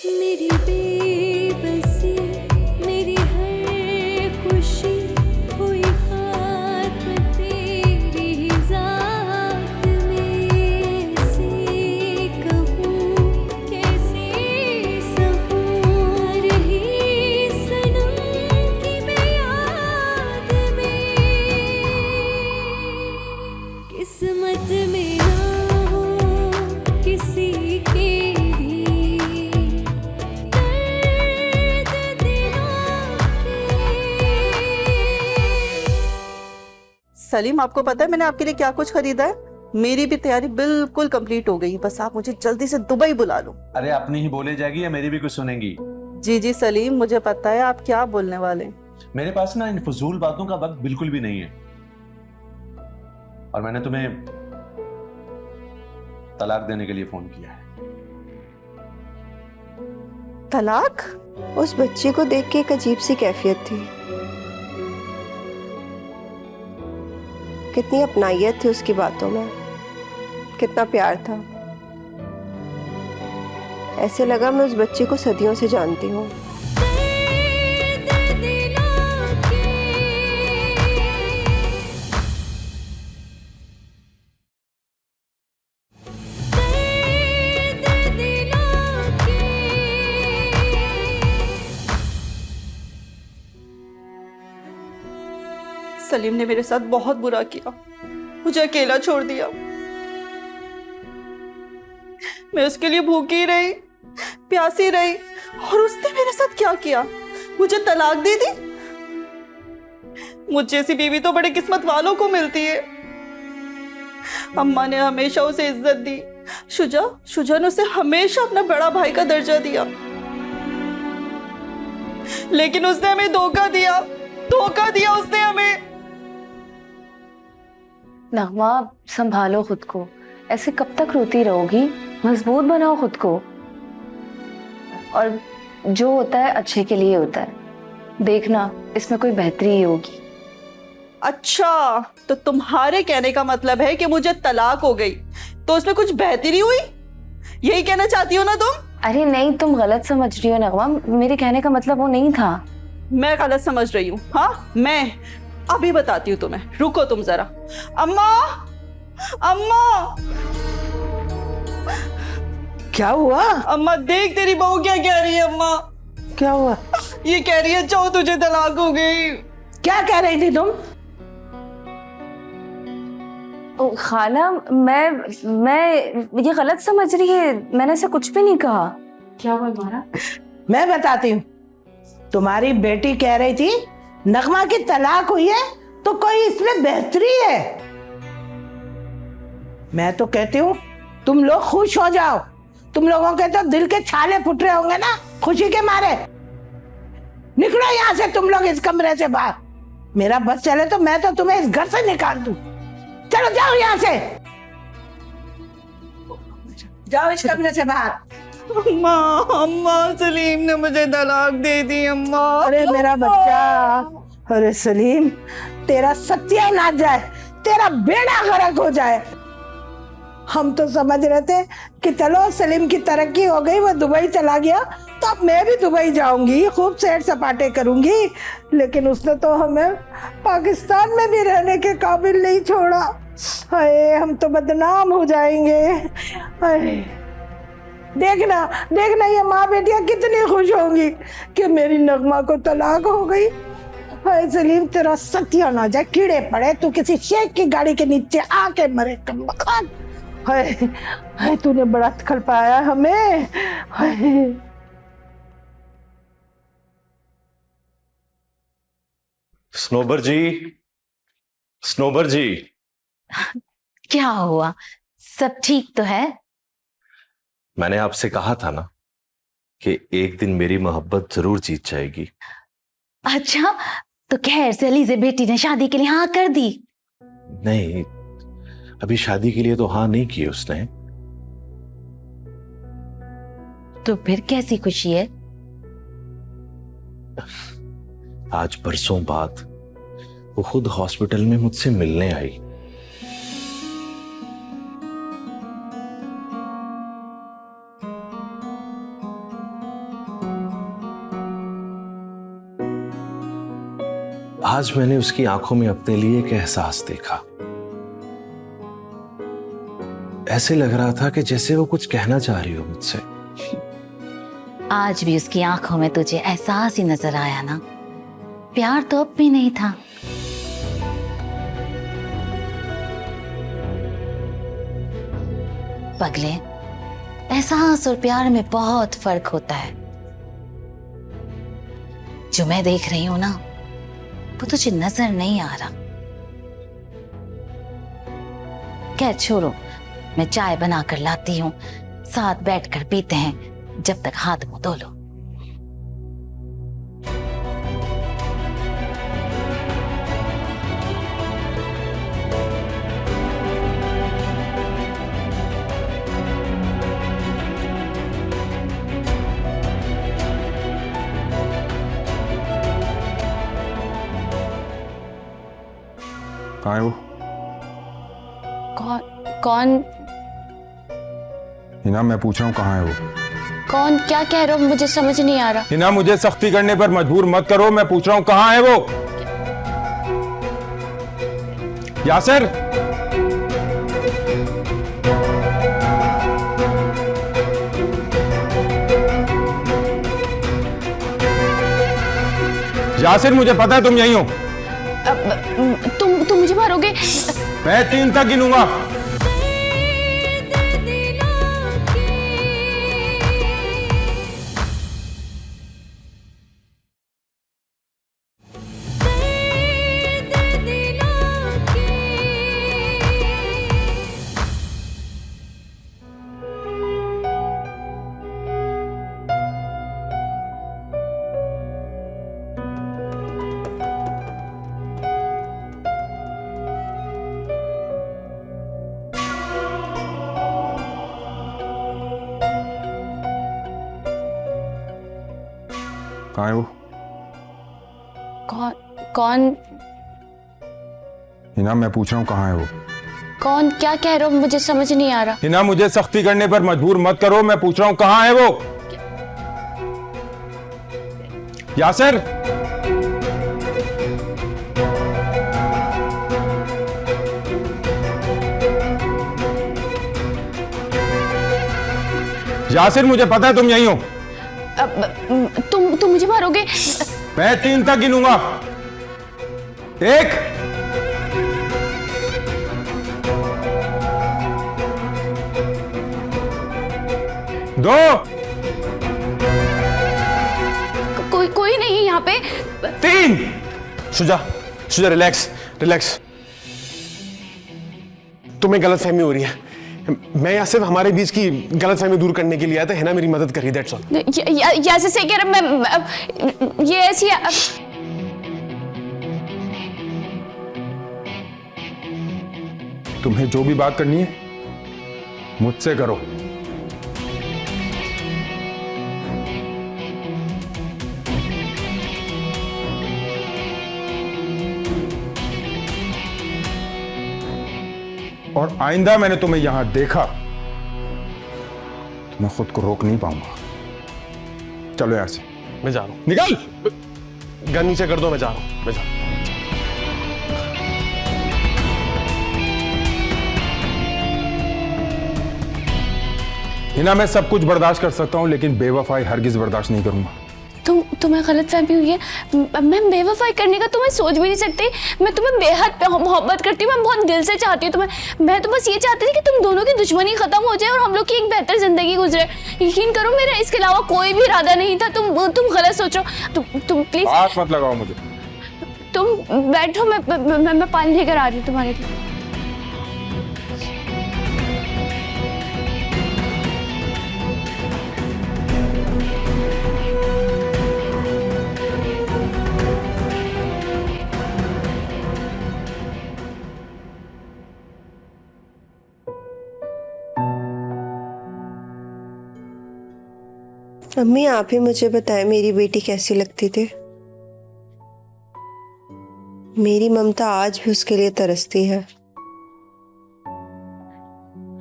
मेरी बेबसी, मेरी हर खुशी हुई खात्म तेरी ही ज़ात में। से कहूँ कैसे सहूँ रही सनम की मैं याद में। किस्मत में ना हो किसी के भी दर्द दिलों के। सलीम, आपको पता है मैंने आपके लिए क्या कुछ खरीदा है? मेरी भी तैयारी बिल्कुल कंप्लीट हो गई, बस आप मुझे जल्दी से दुबई बुला लो। अरे अपनी ही बोले जाएगी या मेरी भी कुछ सुनेंगी? जी जी सलीम, मुझे पता है आप क्या बोलने वाले हैं। मेरे पास ना इन फजूल बातों का वक्त बिल्कुल भी नहीं है। और मैंने तुम्हें तलाक देने के लिए फोन किया है। तलाक? उस बच्ची को देख के एक अजीब सी कैफियत थी। कितनी अपनाइयत थी उसकी बातों में, कितना प्यार था। ऐसे लगा मैं उस बच्ची को सदियों से जानती हूँ। दर्द दिलों के। दर्द दिलों के। सलीम ने मेरे साथ बहुत बुरा किया, मुझे अकेला छोड़ दिया। मैं उसके लिए भूखी रही, प्यासी रही, और उसने मेरे साथ क्या किया? मुझे तलाक दे दी। मुझ जैसी बीवी तो बड़े किस्मत वालों को मिलती है। अम्मा ने हमेशा उसे इज्जत दी। शुजा ने उसे हमेशा अपना बड़ा भाई का दर्जा दिया, लेकिन उसने हमें धोखा दिया उसने हमें। नगमा, संभालो खुद को, ऐसे कब तक रोती रहोगी? मजबूत बनाओ खुद को। और जो होता है अच्छे के लिए होता है, देखना इसमें कोई बेहतरी ही होगी। अच्छा, तो तुम्हारे कहने का मतलब है कि मुझे तलाक हो गई तो उसमें कुछ बेहतरी हुई, यही कहना चाहती हो ना तुम? अरे नहीं, तुम गलत समझ रही हो नगमा, मेरे कहने का मतलब वो नहीं था। मैं गलत समझ रही हूँ? हाँ, मैं अभी बताती हूँ तुम्हें, रुको तुम जरा। अम्मा, अम्मा, क्या हुआ? अम्मा देख तेरी बहू क्या कह रही है। अम्मा क्या हुआ? ये कह रही है चाहो तुझे तलाक हो गई। क्या कह रही थी तुम? ओ खाला, मैं ये गलत समझ रही है, मैंने ऐसा कुछ भी नहीं कहा। क्या हुआ हमारा? मैं बताती हूँ। तुम्हारी बेटी कह रही थी नगमा की तलाक हुई है तो कोई इसमें बेहतरी है। मैं तो कहती हूँ तुम लोग खुश हो जाओ। तुम लोगों के तो दिल के छाले फुट रहे होंगे ना खुशी के मारे। निकलो यहाँ से तुम लोग इस कमरे से बाहर। मेरा बस चले तो मैं तो तुम्हें इस घर से निकाल दूं। चलो जाओ यहाँ से, जाओ इस कमरे से बाहर। अम्मा, अम्मा, सलीम ने मुझे तलाक दे दी। अम्मा, अरे मेरा बच्चा, अरे सलीम, तेरा सत्यानाश जाए, तेरा बेड़ा गर्क हो जाए। हम तो समझ रहे थे कि चलो सलीम की तरक्की हो गई, वो दुबई चला गया तो अब मैं भी दुबई जाऊंगी, खूब सैर सपाटे करूंगी। लेकिन उसने तो हमें पाकिस्तान में भी रहने के काबिल नहीं छोड़ा। हाय, हम तो बदनाम हो जाएंगे। हाय, देखना देखना ये माँ बेटियां कितनी खुश होंगी कि मेरी नगमा को तलाक हो गई। हाय सलीम, तेरा सत्यानाश जाए, कीड़े पड़े, तू किसी शेख की गाड़ी के नीचे आके मरे कमबख्त। हाय हाय, तूने बड़ा थकल पाया हमें। हाय स्नोबर जी, स्नोबर जी, क्या हुआ? सब ठीक तो है? मैंने आपसे कहा था ना कि एक दिन मेरी मोहब्बत जरूर जीत जाएगी। अच्छा, तो खैर से अली से बेटी ने शादी के लिए हाँ कर दी? नहीं, अभी शादी के लिए तो हाँ नहीं की उसने। तो फिर कैसी खुशी है? आज बरसों बाद वो खुद हॉस्पिटल में मुझसे मिलने आई। आज मैंने उसकी आंखों में अपने लिए एक एहसास देखा। ऐसे लग रहा था कि जैसे वो कुछ कहना चाह रही हो मुझसे। आज भी उसकी आंखों में तुझे एहसास ही नजर आया ना? प्यार तो अब भी नहीं था। पगले, एहसास और प्यार में बहुत फर्क होता है। जो मैं देख रही हूं ना, वो तुझे नजर नहीं आ रहा। खैर छोड़ो, मैं चाय बनाकर लाती हूँ, साथ बैठकर पीते हैं जब तक हाथ मुंह धो लो। कहाँ है वो? कौन? हिना, मैं पूछ रहा हूँ कहाँ है वो? कौन? क्या कह रहे हो? मुझे समझ नहीं आ रहा। हिना, मुझे सख्ती करने पर मजबूर मत करो। मैं पूछ रहा हूँ कहाँ है वो? यासिर, यासिर, मुझे पता है तुम यहीं हो। तुम मुझे मारोगे? मैं 3 तक गिनूंगा। दर्द दिलों के दर्द दिलों के कहाँ है वो? कौन? हिना, मैं पूछ रहा हूँ कहाँ है वो? कौन? क्या कह रहे हो? मुझे समझ नहीं आ रहा। हिना, मुझे सख्ती करने पर मजबूर मत करो। मैं पूछ रहा हूँ कहाँ है वो? यासिर, यासिर, मुझे पता है तुम यहीं हो। तुम मुझे मारोगे? मैं 3 तक गिनूंगा। 1, 2, कोई नहीं है यहाँ पे। 3। Shuja, Shuja, relax relax. तुम्हें गलतफहमी हो रही है। मैं यहाँ सिर्फ हमारे बीच की गलतफहमी दूर करने के लिए आया था। है ना, मेरी मदद करी, दैट्स ऑल। जैसे से कह रहा मैं ये ऐसी तुम्हें जो भी बात करनी है मुझसे करो। और आइंदा मैंने तुम्हें यहां देखा तो मैं खुद को रोक नहीं पाऊंगा। चलो यहां से। मैं जा रहा हूँ। निकल। गन नीचे कर दो, मैं जा रहा हूँ। मैं जा रहा हूँ। हिना, मैं सब कुछ बर्दाश्त कर सकता हूं, लेकिन बेवफाई हरगिज बर्दाश्त नहीं करूंगा। तुम्हें गलतफहमी हुई है। मैं बेवफाई करने का तुम्हें सोच भी नहीं सकती। मैं तुम्हें बेहद मोहब्बत करती हूँ। मैं बहुत दिल से चाहती हूँ तुम्हें। मैं तो बस ये चाहती थी कि तुम दोनों की दुश्मनी खत्म हो जाए और हम लोग की एक बेहतर जिंदगी गुजरे। यकीन करो, मेरा इसके अलावा कोई भी इरादा नहीं था। तुम गलत सोचो। तुम प्लीज हाथ मत लगाओ मुझे। तुम बैठो, मैं पानी लेकर आ रही हूँ तुम्हारे लिए। अम्मी, आप ही मुझे बताएं, मेरी बेटी कैसी लगती थी? मेरी ममता आज भी उसके लिए तरसती है।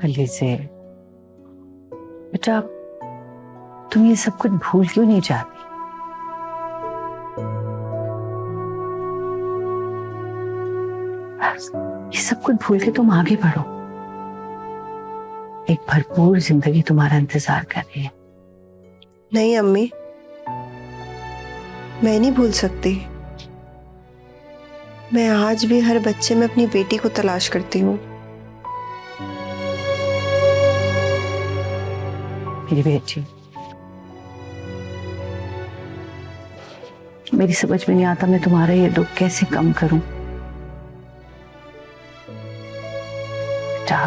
अलीज़े, बेटा तुम ये सब कुछ भूल क्यों नहीं जाती? बस ये सब कुछ भूल के तुम आगे बढ़ो। एक भरपूर जिंदगी तुम्हारा इंतजार कर रही है। नहीं अम्मी, मैं नहीं भूल सकती। मैं आज भी हर बच्चे में अपनी बेटी को तलाश करती हूँ। मेरी बेटी, मेरी समझ में नहीं आता मैं तुम्हारा ये दुख कैसे कम करूं। बेटा,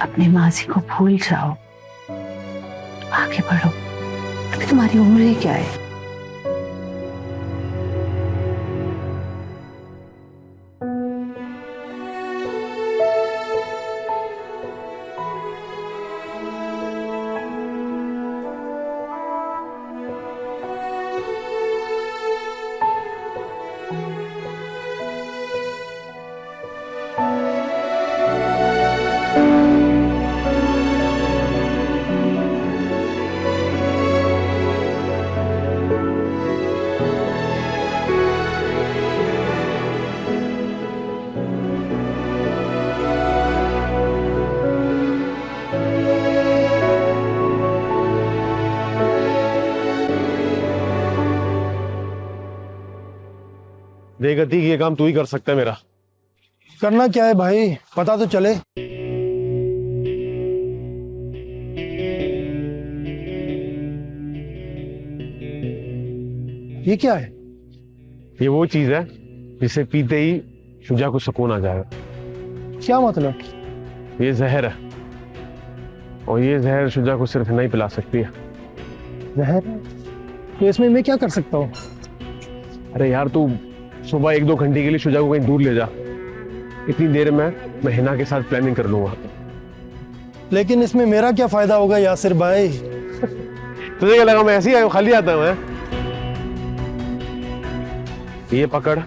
अपने मासी को भूल जाओ, आगे बढ़ो। अभी तुम्हारी उम्र ही क्या है। बेगति ये काम तू ही कर सकता है मेरा। करना क्या है भाई, पता तो चले। ये क्या है? ये वो चीज है जिसे पीते ही शुजा को सुकून आ जाएगा। क्या मतलब? ये जहर है, और ये जहर शुजा को सिर्फ नहीं पिला सकती है। जहर? तो इसमें मैं क्या कर सकता हूँ? अरे यार, तू सुबह 1-2 घंटे के लिए शुजा को कहीं दूर ले जा। इतनी देर में मैं हिना के साथ प्लानिंग कर लूंगा। लेकिन इसमें मेरा क्या फायदा होगा यासिर भाई? तुझे क्या लगा मैं ऐसे ही खाली आता हूँ? ये पकड़,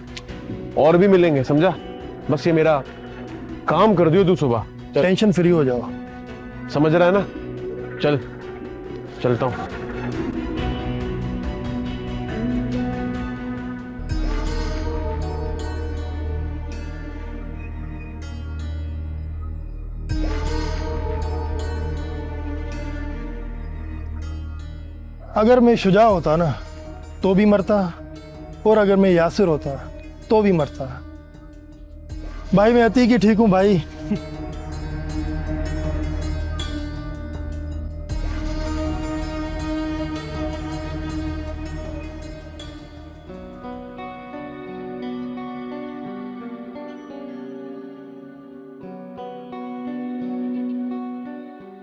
और भी मिलेंगे, समझा? बस ये मेरा काम कर दियो तू सुबह। टेंशन फ्री हो जाओ। समझ रहा है ना? चल, चलता हूँ। अगर मैं शुजा होता ना तो भी मरता, और अगर मैं यासिर होता तो भी मरता। भाई मैं अति की ठीक हूं भाई।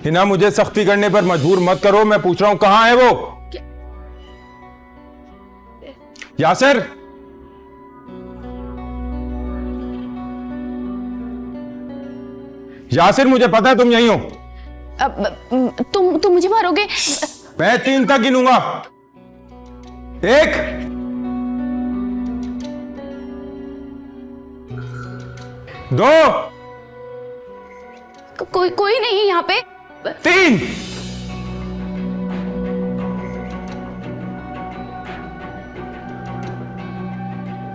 हिना, मुझे सख्ती करने पर मजबूर मत करो। मैं पूछ रहा हूं कहां है वो? यासिर, यासिर, मुझे पता है तुम यहीं हो। तुम मुझे मारोगे? मैं 3 तक गिनूंगा। 1, 2, कोई नहीं है यहाँ पे। 3।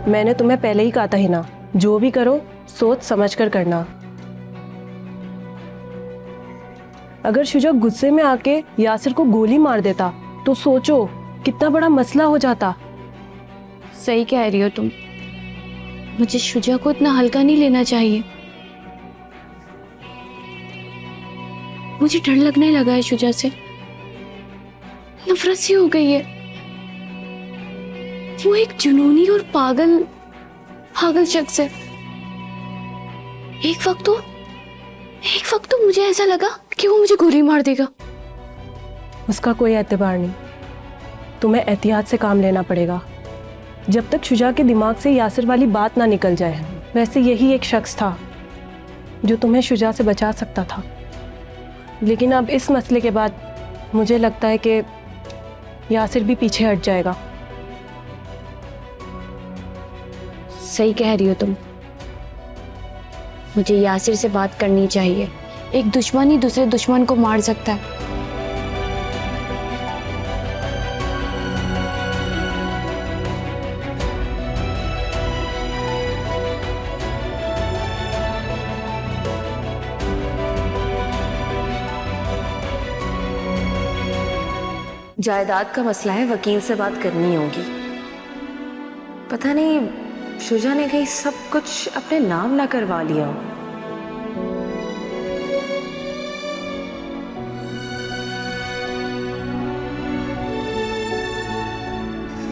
मैंने तुम्हें पहले ही कहा था हिना, जो भी करो सोच समझ कर करना। अगर शुजा गुस्से में आके यासिर को गोली मार देता तो सोचो कितना बड़ा मसला हो जाता। सही कह रही हो तुम, मुझे शुजा को इतना हल्का नहीं लेना चाहिए। मुझे डर लगने लगा है शुजा से, नफरत सी हो गई है। वो एक जुनूनी और पागल शख्स है। एक वक्त तो मुझे ऐसा लगा कि वो मुझे गोली मार देगा। उसका कोई एतबार नहीं, तुम्हें एहतियात से काम लेना पड़ेगा जब तक शुजा के दिमाग से यासिर वाली बात ना निकल जाए। वैसे यही एक शख्स था जो तुम्हें शुजा से बचा सकता था, लेकिन अब इस मसले के बाद मुझे लगता है कि यासिर भी पीछे हट जाएगा। सही कह रही हो तुम, मुझे यासिर से बात करनी चाहिए। एक दुश्मन ही दूसरे दुश्मन को मार सकता है। जायदाद का मसला है, वकील से बात करनी होगी। पता नहीं शुजा ने कहीं सब कुछ अपने नाम ना करवा लिया हो।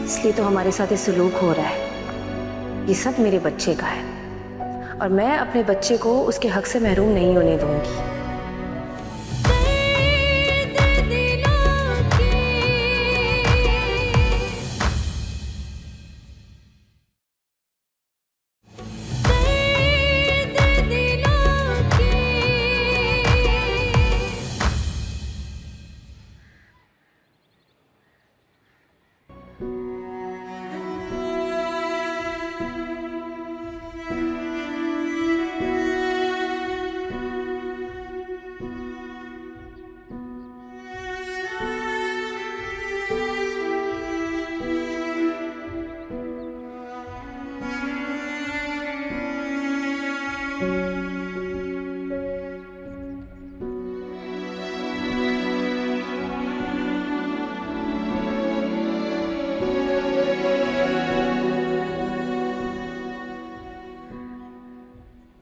इसलिए तो हमारे साथ ये सलूक हो रहा है। ये सब मेरे बच्चे का है और मैं अपने बच्चे को उसके हक से महरूम नहीं होने दूंगी।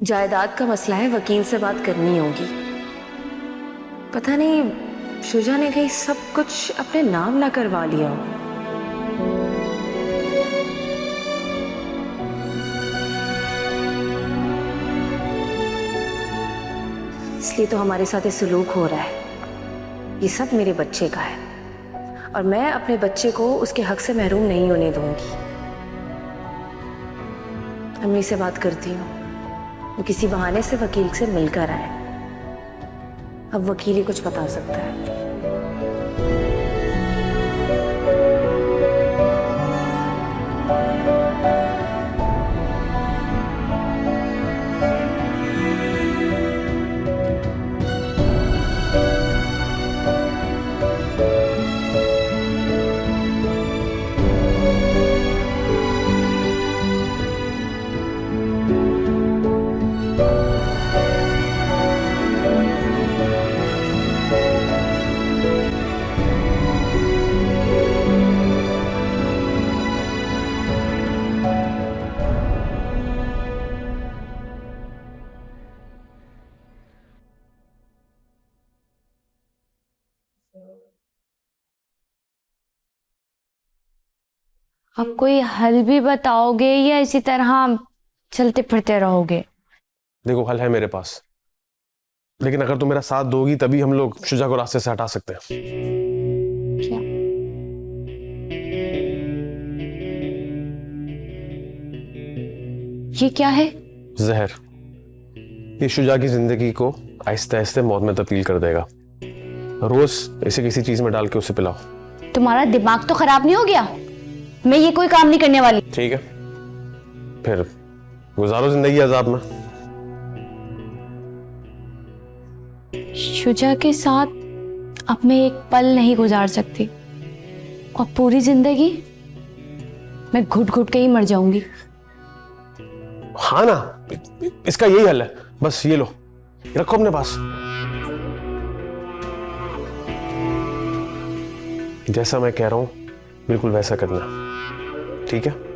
जायदाद का मसला है, वकील से बात करनी होगी। पता नहीं शुजा ने कहीं सब कुछ अपने नाम ना करवा लिया हो। इसलिए तो हमारे साथ ये सलूक हो रहा है। ये सब मेरे बच्चे का है और मैं अपने बच्चे को उसके हक से महरूम नहीं होने दूंगी। अम्मी से बात करती हूँ, वो किसी बहाने से वकील से मिलकर आए। अब वकील ही कुछ बता सकता है। अब कोई हल भी बताओगे या इसी तरह चलते फिरते रहोगे? देखो, हल है मेरे पास, लेकिन अगर तुम मेरा साथ दोगी तभी हम लोग शुजा को रास्ते से हटा सकते हैं। क्या? ये क्या है? जहर। ये शुजा की जिंदगी को आहिस्ते आहिस्ते मौत में तब्दील कर देगा। रोज इसे किसी चीज में डाल के उसे पिलाओ। तुम्हारा दिमाग तो खराब नहीं हो गया? मैं ये कोई काम नहीं करने वाली। ठीक है, फिर गुजारो जिंदगी अजाब में। शुजा के साथ अब मैं एक पल नहीं गुजार सकती और पूरी जिंदगी मैं घुट घुट के ही मर जाऊंगी। हाँ ना, इसका यही हल है। बस ये लो, रखो अपने पास। जैसा मैं कह रहा हूं बिल्कुल वैसा करना, ठीक है?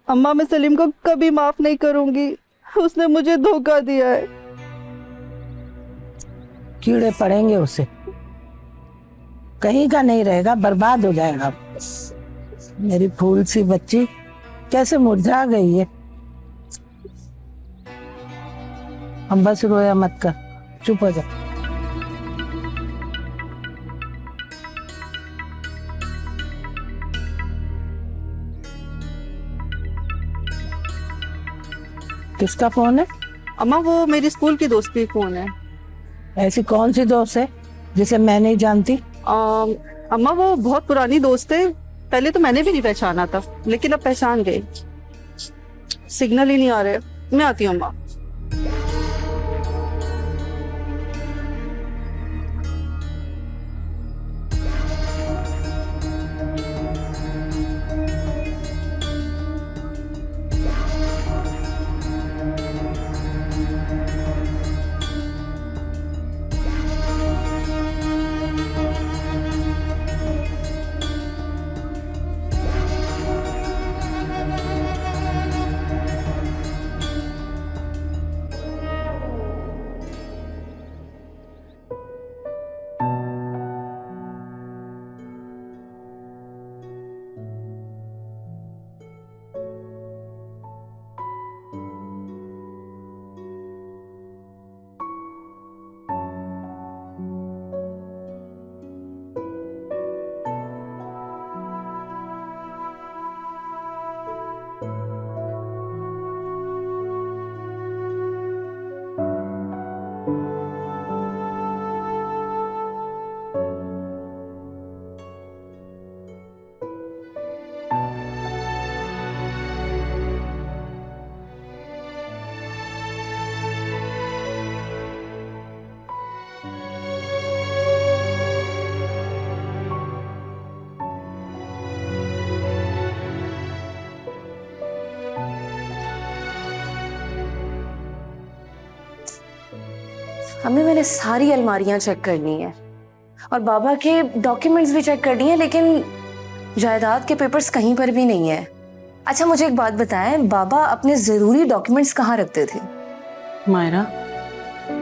अम्मा, मैं सलीम को कभी माफ नहीं करूंगी। उसने मुझे धोखा दिया है। कीड़े पड़ेंगे उसे, कहीं का नहीं रहेगा, बर्बाद हो जाएगा। मेरी फूल सी बच्ची कैसे मुरझा गई है। अब बस रोया मत कर, चुप हो जा। किसका फोन है? अम्मा वो मेरी स्कूल की दोस्त की फोन है। ऐसी कौन सी दोस्त है जिसे मैं नहीं जानती? अम्मा वो बहुत पुरानी दोस्त है। पहले तो मैंने भी नहीं पहचाना था, लेकिन अब पहचान गई। सिग्नल ही नहीं आ रहे। मैं आती हूँ अम्मा। हमें मैंने सारी अलमारियां चेक करनी है और बाबा के डॉक्यूमेंट्स भी चेक करनी है, लेकिन जायदाद के पेपर्स कहीं पर भी नहीं है। अच्छा मुझे एक बात बताएं, बाबा अपने जरूरी डॉक्यूमेंट्स कहाँ रखते थे? मायरा,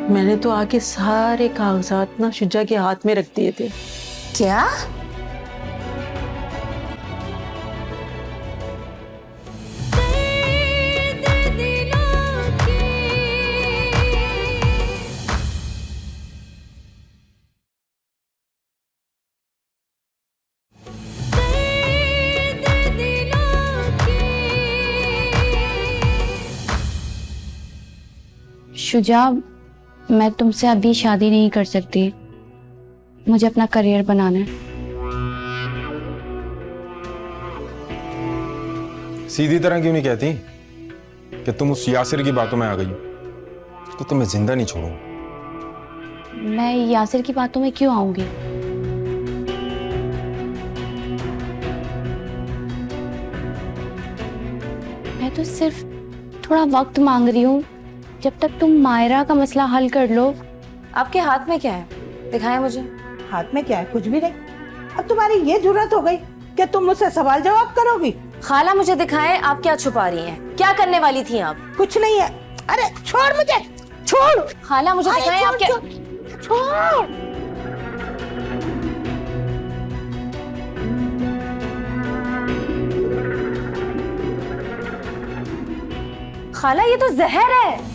मैंने तो आके सारे कागजात ना शुजा के हाथ में रख दिए थे। क्या? शुजा, मैं तुमसे अभी शादी नहीं कर सकती। मुझे अपना करियर बनाना है। सीधी तरह क्यों नहीं कहती कि तुम उस यासिर की बातों में आ गई हो? तो तुम्हें जिंदा नहीं छोड़ूंगा। मैं यासिर की बातों में क्यों आऊंगी? मैं तो सिर्फ थोड़ा वक्त मांग रही हूँ, जब तक तुम मायरा का मसला हल कर लो। आपके हाथ में क्या है? दिखाएं मुझे। हाथ में क्या है? कुछ भी नहीं। अब तुम्हारी ये जरूरत हो गई कि तुम मुझसे सवाल जवाब करोगी? खाला मुझे दिखाएं, आप क्या छुपा रही हैं? क्या करने वाली थी आप? कुछ नहीं है। अरे छोड़ मुझे, छोड़। खाला मुझे दिखाएं, आप क्या? छोड़। खाला ये तो जहर है।